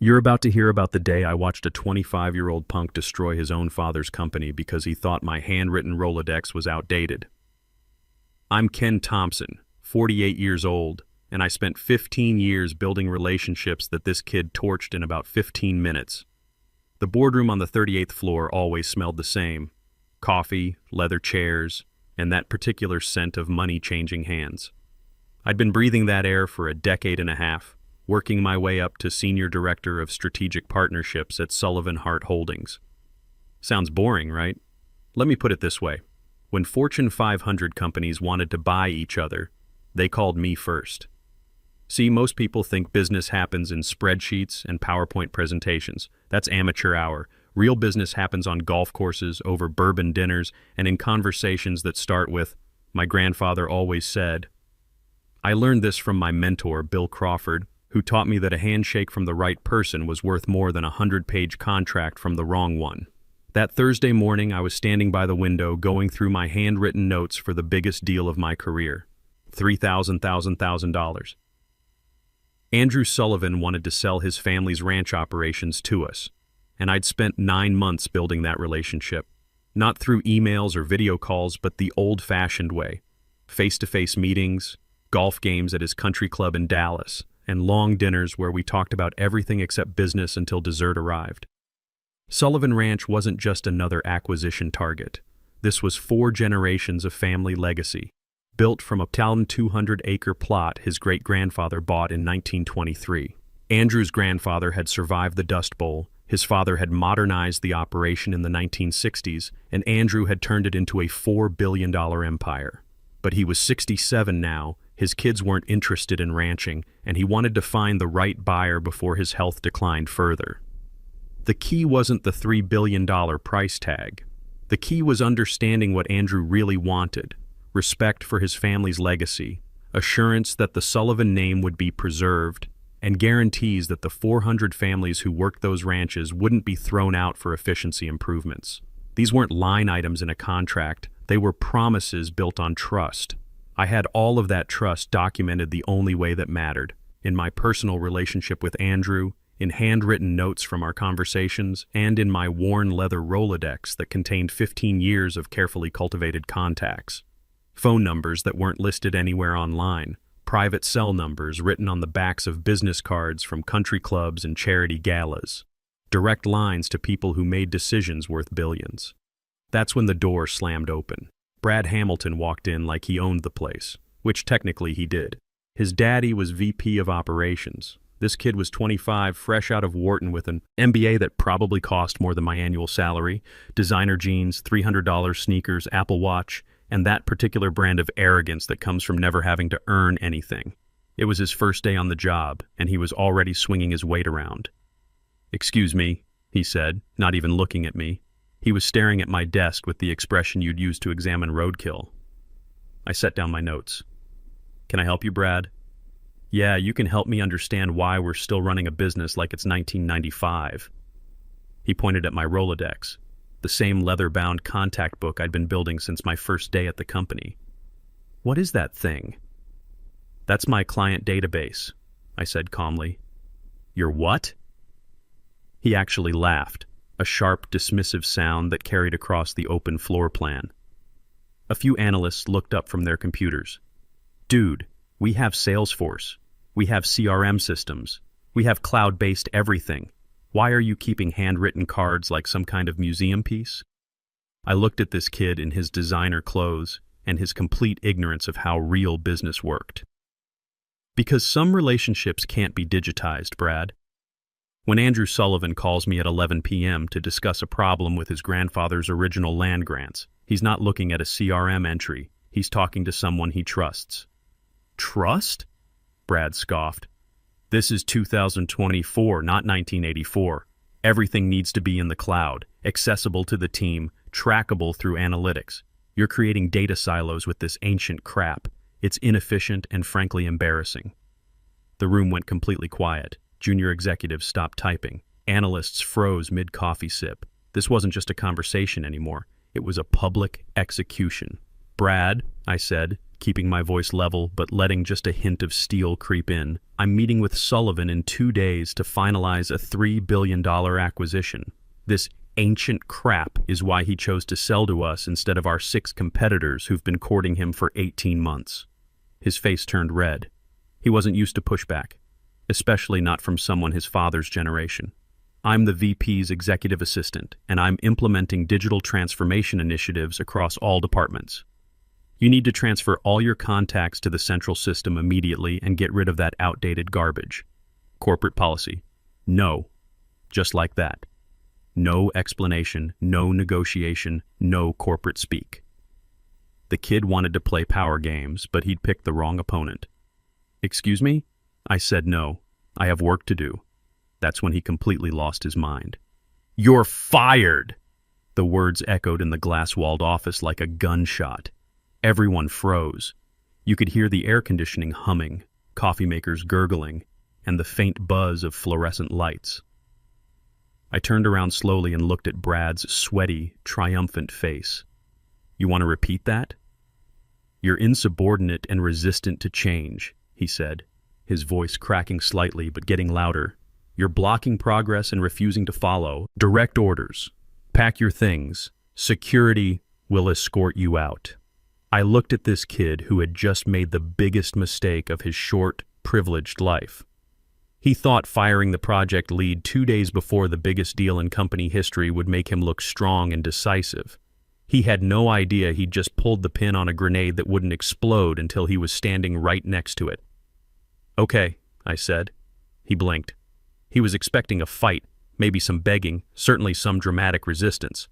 You're about to hear about the day I watched a 25-year-old punk destroy his own father's company because he thought my handwritten Rolodex was outdated. I'm Ken Thompson, 48 years old, and I spent 15 years building relationships that this kid torched in about 15 minutes. The boardroom on the 38th floor always smelled the same: coffee, leather chairs, and that particular scent of money-changing hands. I'd been breathing that air for a decade and a half, working my way up to Senior Director of Strategic Partnerships at Sullivan Hart Holdings. Sounds boring, right? Let me put it this way. When Fortune 500 companies wanted to buy each other, they called me first. See, most people think business happens in spreadsheets and PowerPoint presentations. That's amateur hour. Real business happens on golf courses, over bourbon dinners, and in conversations that start with, "My grandfather always said." I learned this from my mentor, Bill Crawford, who taught me that a handshake from the right person was worth more than a 100-page contract from the wrong one. That Thursday morning, I was standing by the window going through my handwritten notes for the biggest deal of my career. $3,000. Andrew Sullivan wanted to sell his family's ranch operations to us, and I'd spent 9 months building that relationship. Not through emails or video calls, but the old-fashioned way. Face-to-face meetings, golf games at his country club in Dallas, and long dinners where we talked about everything except business until dessert arrived. Sullivan Ranch wasn't just another acquisition target. This was 4 generations of family legacy, built from a 200-acre plot his great-grandfather bought in 1923. Andrew's grandfather had survived the Dust Bowl, his father had modernized the operation in the 1960s, and Andrew had turned it into a $4 billion empire. But he was 67 now, his kids weren't interested in ranching, and he wanted to find the right buyer before his health declined further. The key wasn't the $3 billion price tag. The key was understanding what Andrew really wanted: respect for his family's legacy, assurance that the Sullivan name would be preserved, and guarantees that the 400 families who worked those ranches wouldn't be thrown out for efficiency improvements. These weren't line items in a contract, they were promises built on trust. I had all of that trust documented the only way that mattered: in my personal relationship with Andrew, in handwritten notes from our conversations, and in my worn leather Rolodex that contained 15 years of carefully cultivated contacts. Phone numbers that weren't listed anywhere online, private cell numbers written on the backs of business cards from country clubs and charity galas, direct lines to people who made decisions worth billions. That's when the door slammed open. Brad Hamilton walked in like he owned the place, which technically he did. His daddy was VP of operations. This kid was 25, fresh out of Wharton with an MBA that probably cost more than my annual salary, designer jeans, $300 sneakers, Apple Watch, and that particular brand of arrogance that comes from never having to earn anything. It was his first day on the job, and he was already swinging his weight around. "Excuse me," he said, not even looking at me. He was staring at my desk with the expression you'd use to examine roadkill. I set down my notes. "Can I help you, Brad?" "Yeah, you can help me understand why we're still running a business like it's 1995. He pointed at my Rolodex, the same leather-bound contact book I'd been building since my first day at the company. "What is that thing?" "That's my client database," I said calmly. "Your what?" He actually laughed, a sharp, dismissive sound that carried across the open floor plan. A few analysts looked up from their computers. "Dude, we have Salesforce. We have CRM systems. We have cloud-based everything. Why are you keeping handwritten cards like some kind of museum piece?" I looked at this kid in his designer clothes and his complete ignorance of how real business worked. Because some relationships can't be digitized, Brad. When Andrew Sullivan calls me at 11 p.m. to discuss a problem with his grandfather's original land grants, he's not looking at a CRM entry. He's talking to someone he trusts. "Trust?" Brad scoffed. "This is 2024, not 1984. Everything needs to be in the cloud, accessible to the team, trackable through analytics. You're creating data silos with this ancient crap. It's inefficient and frankly embarrassing." The room went completely quiet. Junior executives stopped typing. Analysts froze mid-coffee sip. This wasn't just a conversation anymore. It was a public execution. "Brad," I said, keeping my voice level but letting just a hint of steel creep in. I'm meeting with Sullivan in 2 days to finalize a $3 billion acquisition. This ancient crap is why he chose to sell to us instead of our 6 competitors who've been courting him for 18 months. His face turned red. He wasn't used to pushback, especially not from someone his father's generation. I'm the VP's executive assistant, and I'm implementing digital transformation initiatives across all departments. You need to transfer all your contacts to the central system immediately and get rid of that outdated garbage. Corporate policy. No. Just like that. No explanation, no negotiation, no corporate speak. The kid wanted to play power games, but he'd picked the wrong opponent. Excuse me? I said no. I have work to do. That's when he completely lost his mind. You're fired! The words echoed in the glass-walled office like a gunshot. Everyone froze. You could hear the air conditioning humming, coffee makers gurgling, and the faint buzz of fluorescent lights. I turned around slowly and looked at Brad's sweaty, triumphant face. You want to repeat that? You're insubordinate and resistant to change, he said, his voice cracking slightly but getting louder. You're blocking progress and refusing to follow. Direct orders. Pack your things. Security will escort you out. I looked at this kid who had just made the biggest mistake of his short, privileged life. He thought firing the project lead 2 days before the biggest deal in company history would make him look strong and decisive. He had no idea he'd just pulled the pin on a grenade that wouldn't explode until he was standing right next to it. Okay, I said. He blinked. He was expecting a fight, maybe some begging, certainly some dramatic resistance.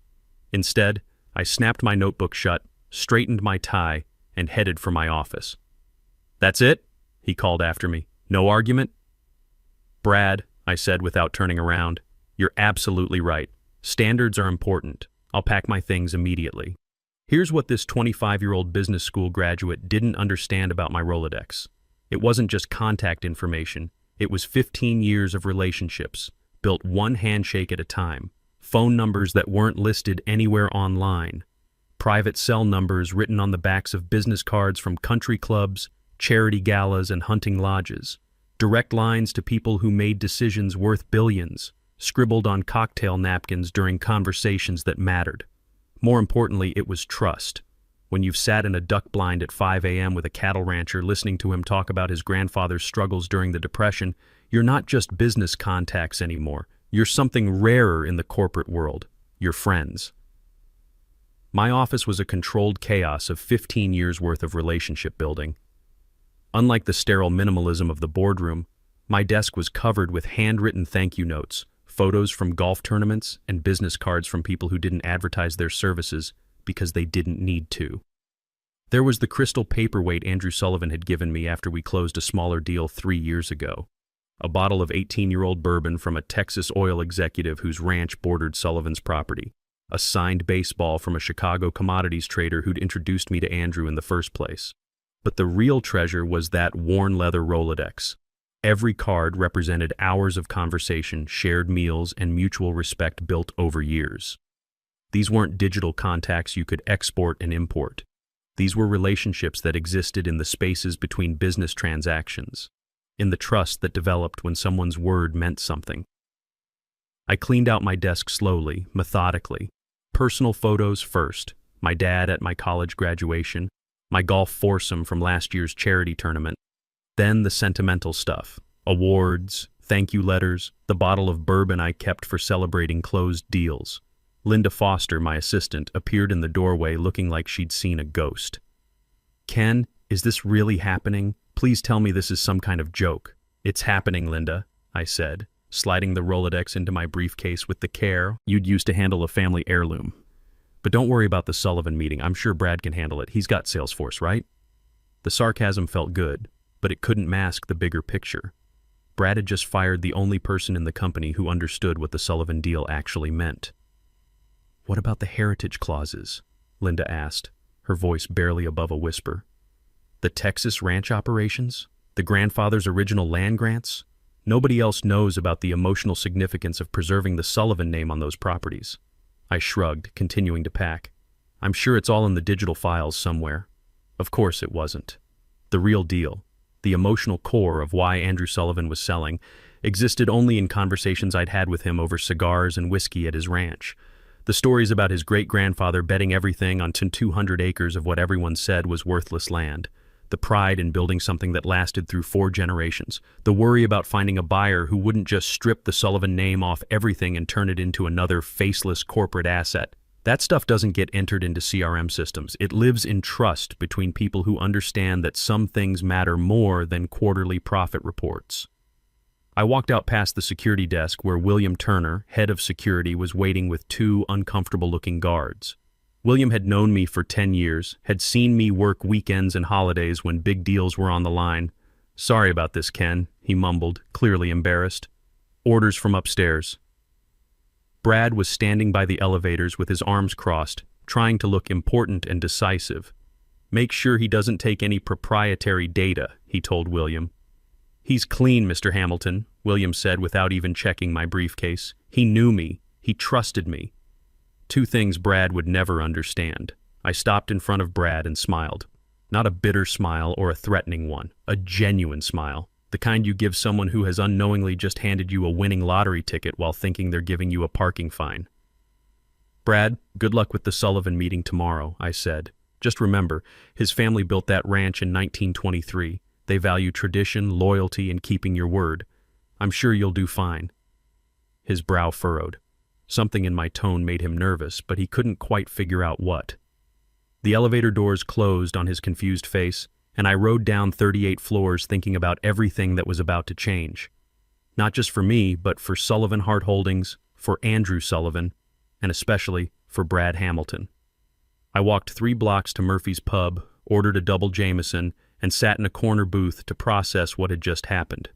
Instead, I snapped my notebook shut, straightened my tie, and headed for my office. That's it? He called after me. No argument? Brad, I said without turning around, you're absolutely right. Standards are important. I'll pack my things immediately. Here's what this 25-year-old business school graduate didn't understand about my Rolodex. It wasn't just contact information. It was 15 years of relationships, built one handshake at a time, phone numbers that weren't listed anywhere online, private cell numbers written on the backs of business cards from country clubs, charity galas, and hunting lodges, direct lines to people who made decisions worth billions, scribbled on cocktail napkins during conversations that mattered. More importantly, it was trust. When you've sat in a duck blind at 5 a.m. with a cattle rancher listening to him talk about his grandfather's struggles during the Depression, you're not just business contacts anymore. You're something rarer in the corporate world. You're friends. My office was a controlled chaos of 15 years' worth of relationship building. Unlike the sterile minimalism of the boardroom, my desk was covered with handwritten thank you notes, photos from golf tournaments, and business cards from people who didn't advertise their services because they didn't need to. There was the crystal paperweight Andrew Sullivan had given me after we closed a smaller deal 3 years ago. A bottle of 18-year-old bourbon from a Texas oil executive whose ranch bordered Sullivan's property. A signed baseball from a Chicago commodities trader who'd introduced me to Andrew in the first place. But the real treasure was that worn leather Rolodex. Every card represented hours of conversation, shared meals, and mutual respect built over years. These weren't digital contacts you could export and import. These were relationships that existed in the spaces between business transactions, in the trust that developed when someone's word meant something. I cleaned out my desk slowly, methodically. Personal photos first, my dad at my college graduation, my golf foursome from last year's charity tournament, then the sentimental stuff, awards, thank you letters, the bottle of bourbon I kept for celebrating closed deals. Linda Foster, my assistant, appeared in the doorway looking like she'd seen a ghost. Ken, is this really happening? Please tell me this is some kind of joke. It's happening, Linda, I said, sliding the Rolodex into my briefcase with the care you'd use to handle a family heirloom. But don't worry about the Sullivan meeting. I'm sure Brad can handle it. He's got Salesforce, right? The sarcasm felt good, but it couldn't mask the bigger picture. Brad had just fired the only person in the company who understood what the Sullivan deal actually meant. What about the heritage clauses? Linda asked, her voice barely above a whisper. The Texas ranch operations? The grandfather's original land grants? Nobody else knows about the emotional significance of preserving the Sullivan name on those properties. I shrugged, continuing to pack. I'm sure it's all in the digital files somewhere. Of course it wasn't. The real deal, the emotional core of why Andrew Sullivan was selling, existed only in conversations I'd had with him over cigars and whiskey at his ranch. The stories about his great-grandfather betting everything on 200 acres of what everyone said was worthless land. The pride in building something that lasted through 4 generations. The worry about finding a buyer who wouldn't just strip the Sullivan name off everything and turn it into another faceless corporate asset. That stuff doesn't get entered into CRM systems. It lives in trust between people who understand that some things matter more than quarterly profit reports. I walked out past the security desk where William Turner, head of security, was waiting with 2 uncomfortable-looking guards. William had known me for 10 years, had seen me work weekends and holidays when big deals were on the line. "Sorry about this, Ken," he mumbled, clearly embarrassed. "Orders from upstairs." Brad was standing by the elevators with his arms crossed, trying to look important and decisive. "Make sure he doesn't take any proprietary data," he told William. "He's clean, Mr. Hamilton," William said without even checking my briefcase. "He knew me. He trusted me." 2 things Brad would never understand. I stopped in front of Brad and smiled. Not a bitter smile or a threatening one, a genuine smile. The kind you give someone who has unknowingly just handed you a winning lottery ticket while thinking they're giving you a parking fine. "Brad, good luck with the Sullivan meeting tomorrow," I said. "Just remember, his family built that ranch in 1923. They value tradition, loyalty, and keeping your word. I'm sure you'll do fine." His brow furrowed. Something in my tone made him nervous, but he couldn't quite figure out what. The elevator doors closed on his confused face, and I rode down 38 floors thinking about everything that was about to change. Not just for me, but for Sullivan Hart Holdings, for Andrew Sullivan, and especially for Brad Hamilton. I walked 3 blocks to Murphy's Pub, ordered a double Jameson, and sat in a corner booth to process what had just happened.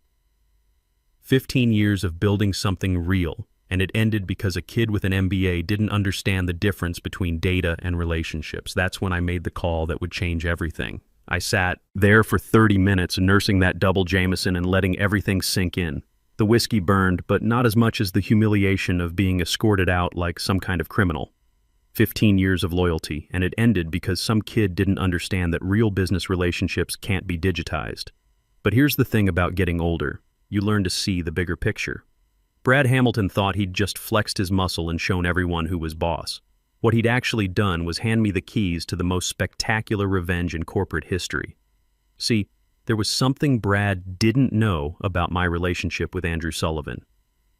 15 years of building something real, and it ended because a kid with an MBA didn't understand the difference between data and relationships. That's when I made the call that would change everything. I sat there for 30 minutes nursing that double Jameson and letting everything sink in. The whiskey burned, but not as much as the humiliation of being escorted out like some kind of criminal. 15 years of loyalty, and it ended because some kid didn't understand that real business relationships can't be digitized. But here's the thing about getting older. You learn to see the bigger picture. Brad Hamilton thought he'd just flexed his muscle and shown everyone who was boss. What he'd actually done was hand me the keys to the most spectacular revenge in corporate history. See, there was something Brad didn't know about my relationship with Andrew Sullivan.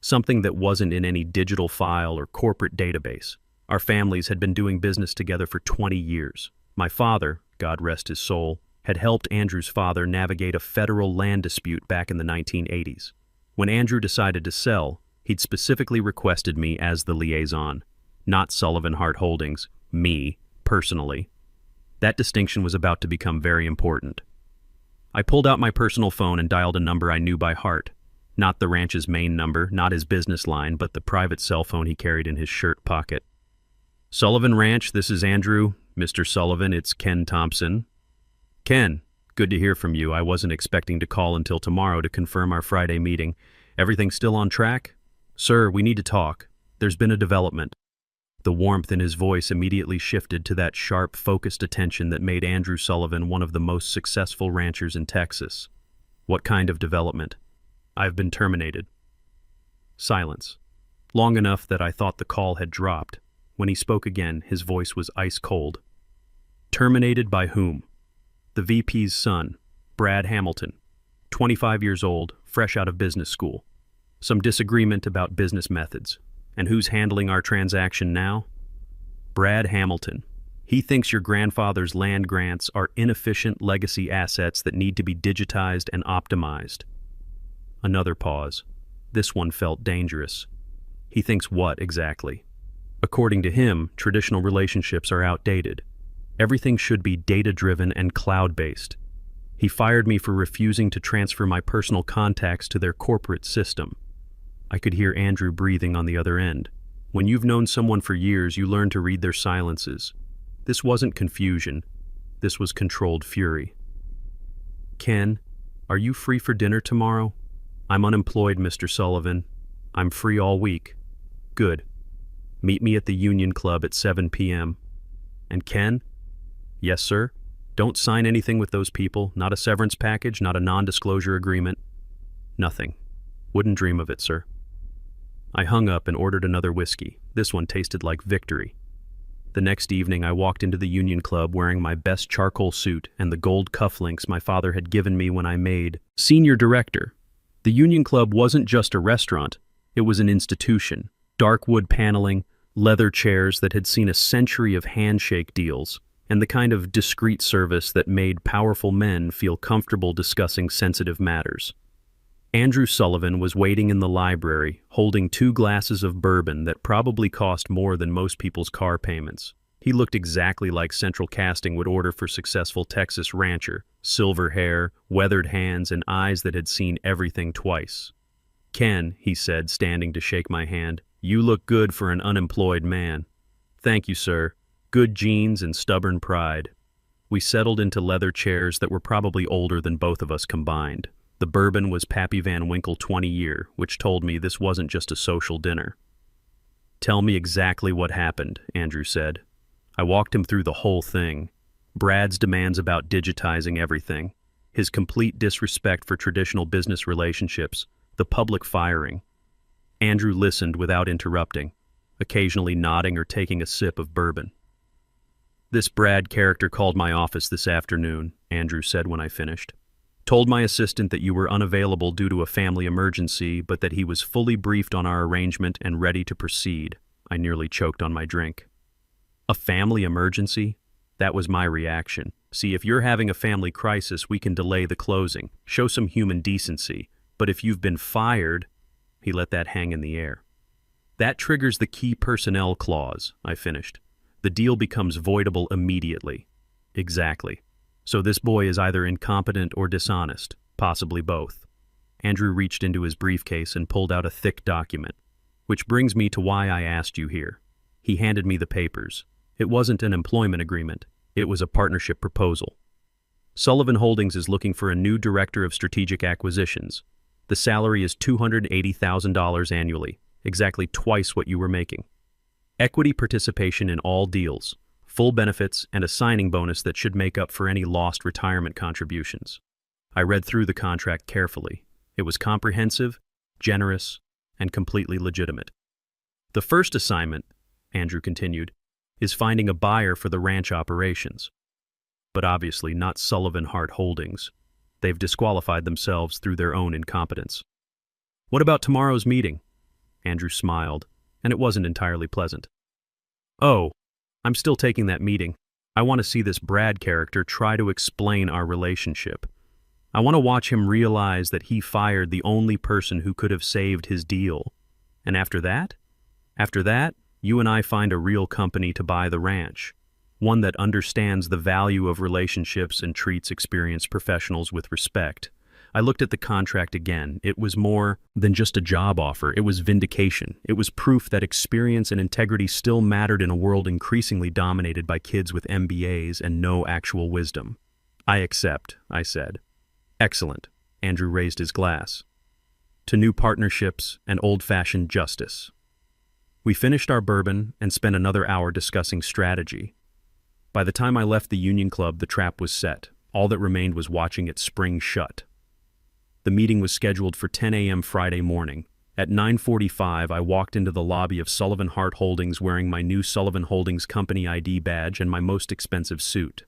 Something that wasn't in any digital file or corporate database. Our families had been doing business together for 20 years. My father, God rest his soul, had helped Andrew's father navigate a federal land dispute back in the 1980s. When Andrew decided to sell, he'd specifically requested me as the liaison, not Sullivan Hart Holdings, me, personally. That distinction was about to become very important. I pulled out my personal phone and dialed a number I knew by heart. Not the ranch's main number, not his business line, but the private cell phone he carried in his shirt pocket. "Sullivan Ranch, this is Andrew. Mr. Sullivan, it's Ken Thompson." "Ken, good to hear from you. I wasn't expecting to call until tomorrow to confirm our Friday meeting. Everything still on track?" "Sir, we need to talk. There's been a development." The warmth in his voice immediately shifted to that sharp, focused attention that made Andrew Sullivan one of the most successful ranchers in Texas. "What kind of development?" "I've been terminated." Silence. Long enough that I thought the call had dropped. When he spoke again, his voice was ice cold. "Terminated by whom?" "The VP's son, Brad Hamilton, 25 years old, fresh out of business school. Some disagreement about business methods. And who's handling our transaction now?" "Brad Hamilton. He thinks your grandfather's land grants are inefficient legacy assets that need to be digitized and optimized." Another pause. This one felt dangerous. "He thinks what exactly?" "According to him, traditional relationships are outdated. Everything should be data-driven and cloud-based. He fired me for refusing to transfer my personal contacts to their corporate system." I could hear Andrew breathing on the other end. When you've known someone for years, you learn to read their silences. This wasn't confusion. This was controlled fury. "Ken, are you free for dinner tomorrow?" "I'm unemployed, Mr. Sullivan. I'm free all week." "Good. Meet me at the Union Club at 7 p.m. "And Ken?" "Yes, sir?" Don't sign anything with those people, not a severance package, not a non-disclosure agreement. Nothing. Wouldn't dream of it, sir. I hung up and ordered another whiskey. This one tasted like victory. The next evening, I walked into the Union Club wearing my best charcoal suit and the gold cufflinks my father had given me when I made senior director. The Union Club wasn't just a restaurant, it was an institution. Dark wood paneling, leather chairs that had seen a century of handshake deals, and the kind of discreet service that made powerful men feel comfortable discussing sensitive matters. Andrew Sullivan was waiting in the library, holding 2 glasses of bourbon that probably cost more than most people's car payments. He looked exactly like Central Casting would order for successful Texas rancher: silver hair, weathered hands, and eyes that had seen everything twice. "Ken," he said, standing to shake my hand, "you look good for an unemployed man." "Thank you, sir. Good genes and stubborn pride." We settled into leather chairs that were probably older than both of us combined. The bourbon was Pappy Van Winkle 20-year, which told me this wasn't just a social dinner. "Tell me exactly what happened," Andrew said. I walked him through the whole thing. Brad's demands about digitizing everything, his complete disrespect for traditional business relationships, the public firing. Andrew listened without interrupting, occasionally nodding or taking a sip of bourbon. "This Brad character called my office this afternoon," Andrew said when I finished. "Told my assistant that you were unavailable due to a family emergency, but that he was fully briefed on our arrangement and ready to proceed." I nearly choked on my drink. A family emergency? That was my reaction. See, if you're having a family crisis, we can delay the closing, show some human decency. But if you've been fired, he let that hang in the air. "That triggers the key personnel clause," I finished. "The deal becomes voidable immediately." "Exactly. So this boy is either incompetent or dishonest, possibly both." Andrew reached into his briefcase and pulled out a thick document. "Which brings me to why I asked you here." He handed me the papers. It wasn't an employment agreement. It was a partnership proposal. Sullivan Holdings is looking for a new director of strategic acquisitions. The salary is $280,000 annually, exactly twice what you were making. Equity participation in all deals, full benefits, and a signing bonus that should make up for any lost retirement contributions. I read through the contract carefully. It was comprehensive, generous, and completely legitimate. "The first assignment," Andrew continued, "is finding a buyer for the ranch operations. But obviously not Sullivan Hart Holdings. They've disqualified themselves through their own incompetence." "What about tomorrow's meeting?" Andrew smiled, and it wasn't entirely pleasant. "Oh, I'm still taking that meeting. I want to see this Brad character try to explain our relationship. I want to watch him realize that he fired the only person who could have saved his deal. And after that? After that, you and I find a real company to buy the ranch. One that understands the value of relationships and treats experienced professionals with respect." I looked at the contract again. It was more than just a job offer. It was vindication. It was proof that experience and integrity still mattered in a world increasingly dominated by kids with MBAs and no actual wisdom. "I accept," I said. "Excellent." Andrew raised his glass. "To new partnerships and old-fashioned justice." We finished our bourbon and spent another hour discussing strategy. By the time I left the Union Club, the trap was set. All that remained was watching it spring shut. The meeting was scheduled for 10 a.m. Friday morning. At 9:45, I walked into the lobby of Sullivan Hart Holdings wearing my new Sullivan Holdings Company ID badge and my most expensive suit.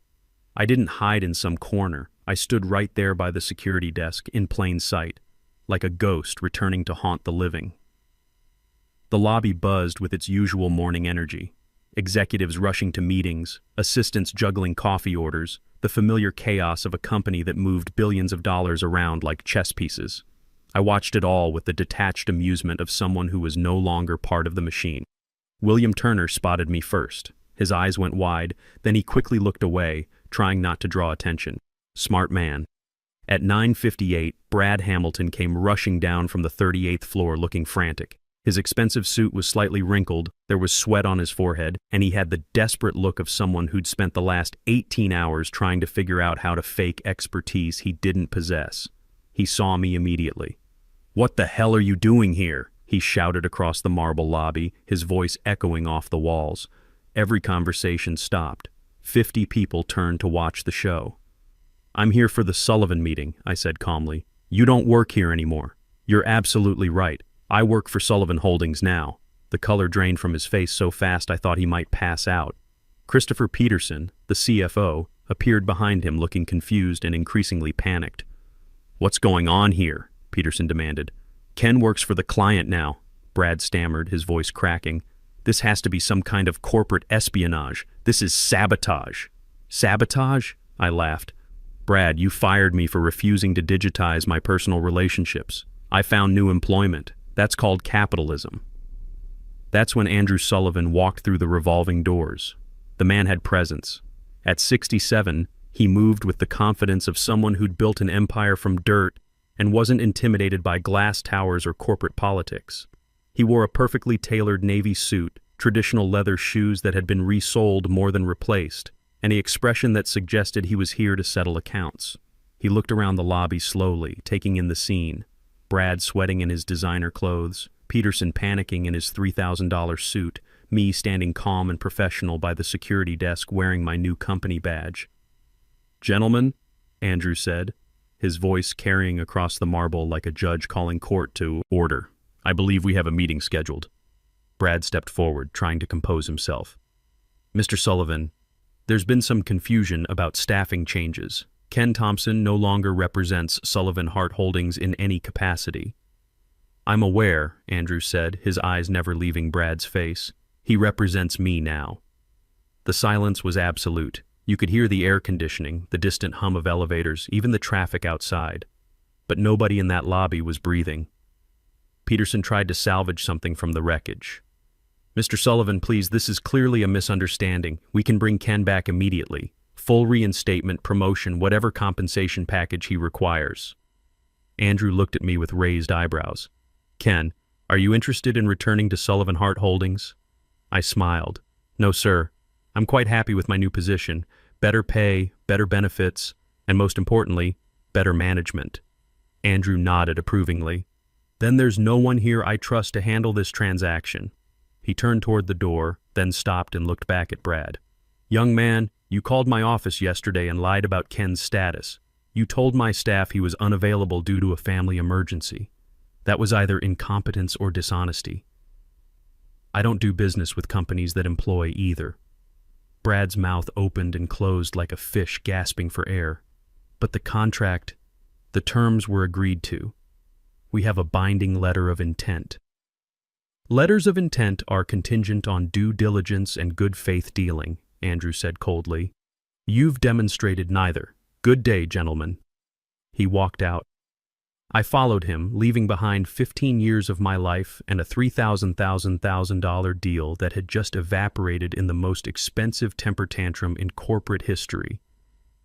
I didn't hide in some corner. I stood right there by the security desk, in plain sight, like a ghost returning to haunt the living. The lobby buzzed with its usual morning energy. Executives rushing to meetings, assistants juggling coffee orders, the familiar chaos of a company that moved billions of dollars around like chess pieces. I watched it all with the detached amusement of someone who was no longer part of the machine. William Turner spotted me first. His eyes went wide, then he quickly looked away, trying not to draw attention. Smart man. At 9:58, Brad Hamilton came rushing down from the 38th floor looking frantic. His expensive suit was slightly wrinkled, there was sweat on his forehead, and he had the desperate look of someone who'd spent the last 18 hours trying to figure out how to fake expertise he didn't possess. He saw me immediately. "What the hell are you doing here?" he shouted across the marble lobby, his voice echoing off the walls. Every conversation stopped. 50 people turned to watch the show. "I'm here for the Sullivan meeting," I said calmly. "You don't work here anymore." "You're absolutely right. I work for Sullivan Holdings now." The color drained from his face so fast I thought he might pass out. Christopher Peterson, the CFO, appeared behind him looking confused and increasingly panicked. "What's going on here?" Peterson demanded. "Ken works for the client now," Brad stammered, his voice cracking. "This has to be some kind of corporate espionage. This is sabotage." "Sabotage?" I laughed. "Brad, you fired me for refusing to digitize my personal relationships. I found new employment. That's called capitalism." That's when Andrew Sullivan walked through the revolving doors. The man had presence. At 67, he moved with the confidence of someone who'd built an empire from dirt and wasn't intimidated by glass towers or corporate politics. He wore a perfectly tailored navy suit, traditional leather shoes that had been resold more than replaced, and an expression that suggested he was here to settle accounts. He looked around the lobby slowly, taking in the scene. Brad sweating in his designer clothes, Peterson panicking in his $3,000 suit, me standing calm and professional by the security desk wearing my new company badge. "Gentlemen," Andrew said, his voice carrying across the marble like a judge calling court to order. "I believe we have a meeting scheduled." Brad stepped forward, trying to compose himself. "Mr. Sullivan, there's been some confusion about staffing changes. Ken Thompson no longer represents Sullivan Hart Holdings in any capacity." "I'm aware," Andrew said, his eyes never leaving Brad's face. "He represents me now." The silence was absolute. You could hear the air conditioning, the distant hum of elevators, even the traffic outside. But nobody in that lobby was breathing. Peterson tried to salvage something from the wreckage. "Mr. Sullivan, please, this is clearly a misunderstanding. We can bring Ken back immediately. Full reinstatement, promotion, whatever compensation package he requires." Andrew looked at me with raised eyebrows. "Ken, are you interested in returning to Sullivan Hart Holdings?" I smiled. "No, sir. I'm quite happy with my new position. Better pay, better benefits, and most importantly, better management." Andrew nodded approvingly. "Then there's no one here I trust to handle this transaction." He turned toward the door, then stopped and looked back at Brad. "Young man, you called my office yesterday and lied about Ken's status. You told my staff he was unavailable due to a family emergency. That was either incompetence or dishonesty. I don't do business with companies that employ either." Brad's mouth opened and closed like a fish gasping for air. "But the contract, the terms were agreed to. We have a binding letter of intent." "Letters of intent are contingent on due diligence and good faith dealing," Andrew said coldly. "You've demonstrated neither. Good day, gentlemen." He walked out. I followed him, leaving behind 15 years of my life and a $3,000 deal that had just evaporated in the most expensive temper tantrum in corporate history.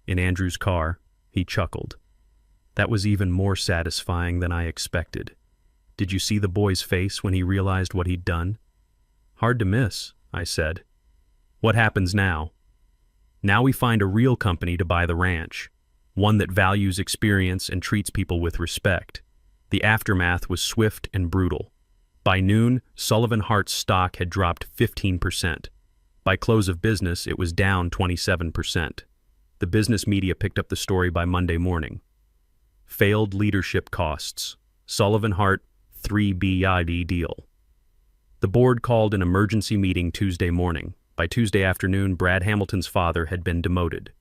In Andrew's car, he chuckled. That was even more satisfying than I expected. "Did you see the boy's face when he realized what he'd done?" "Hard to miss," I said. "What happens now?" "Now we find a real company to buy the ranch. One that values experience and treats people with respect." The aftermath was swift and brutal. By noon, Sullivan Hart's stock had dropped 15%. By close of business, it was down 27%. The business media picked up the story by Monday morning. Failed leadership costs. Sullivan Hart 3BID deal. The board called an emergency meeting Tuesday morning. By Tuesday afternoon, Brad Hamilton's father had been demoted.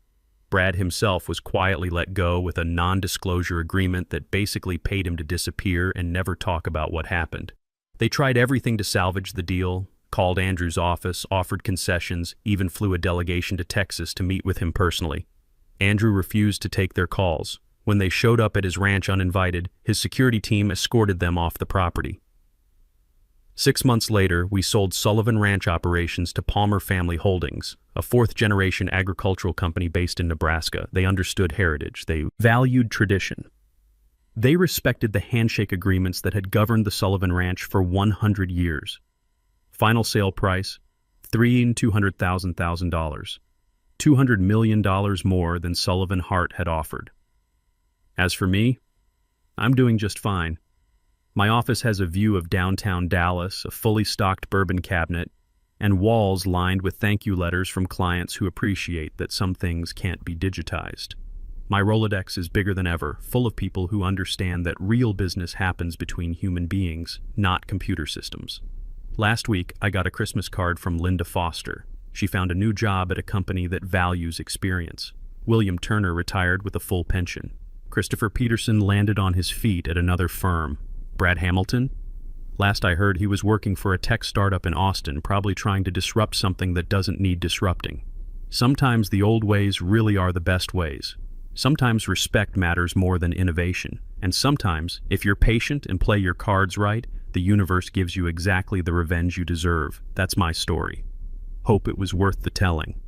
Brad himself was quietly let go with a non-disclosure agreement that basically paid him to disappear and never talk about what happened. They tried everything to salvage the deal, called Andrew's office, offered concessions, even flew a delegation to Texas to meet with him personally. Andrew refused to take their calls. When they showed up at his ranch uninvited, his security team escorted them off the property. 6 months later, we sold Sullivan Ranch operations to Palmer Family Holdings, a fourth-generation agricultural company based in Nebraska. They understood heritage. They valued tradition. They respected the handshake agreements that had governed the Sullivan Ranch for 100 years. Final sale price, $3,200,000. $200 million more than Sullivan Hart had offered. As for me, I'm doing just fine. My office has a view of downtown Dallas, a fully stocked bourbon cabinet, and walls lined with thank you letters from clients who appreciate that some things can't be digitized. My Rolodex is bigger than ever, full of people who understand that real business happens between human beings, not computer systems. Last week, I got a Christmas card from Linda Foster. She found a new job at a company that values experience. William Turner retired with a full pension. Christopher Peterson landed on his feet at another firm. Brad Hamilton? Last I heard, he was working for a tech startup in Austin, probably trying to disrupt something that doesn't need disrupting. Sometimes the old ways really are the best ways. Sometimes respect matters more than innovation. And sometimes, if you're patient and play your cards right, the universe gives you exactly the revenge you deserve. That's my story. Hope it was worth the telling.